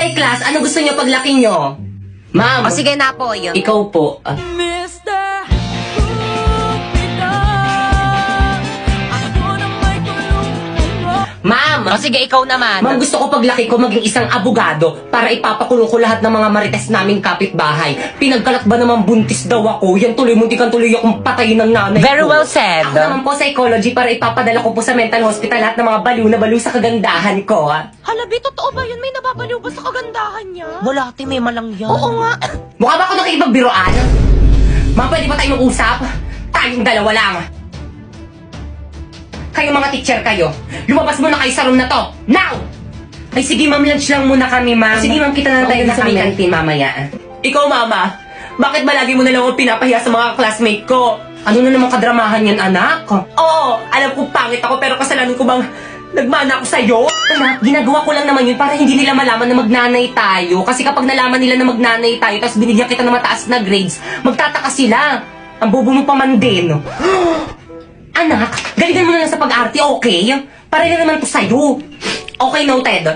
Okay, class, ano gusto niyo paglaki niyo? Ma'am. O sige na po, yun. Ikaw po. Mr. Cupido, ako na may tulong. Ma'am. O sige, ikaw naman. Ma'am, gusto ko paglaki ko maging isang abogado para ipapakulong ko lahat ng mga marites naming kapitbahay. Pinagkalat ba naman buntis daw ako? Yan tuloy, muntikan tuloy akong patayin ng nanay ko. Very well said. Ako naman po psychology para ipapadala ko po sa mental hospital lahat ng mga baliw na baliw sa kagandahan ko. Halabi, totoo ba yun? May nababaliw ba sa kagandahan niya? Wala, ate, may malang yan. Oo nga. Mukha ba ako nakikipagbiroan? Ma'am, pwede ba tayo mag-usap? Tayong dalawa lang. Kayong mga teacher kayo, lumabas muna kayo sa room na to. Now! Ay sige ma'am, lunch lang muna kami ma'am. Sige ma'am, kita na tayo sa may kantin mamaya. Ikaw mama, bakit ba lagi mo na lang ako pinapahiya sa mga classmate ko? Ano na naman kadramahan yan anak? Oo, alam ko pangit ako pero kasalanan ko bang nagmana ako sa'yo? Anak, ginagawa ko lang naman yun para hindi nila malaman na magnanay tayo. Kasi kapag nalaman nila na magnanay tayo tapos binigyan kita ng mataas na grades, magtataka sila. Ang bobo mo pa man din. Anak, galitan mo na lang sa pag-arte, okay? Para na naman to sa'yo. Okay, noted.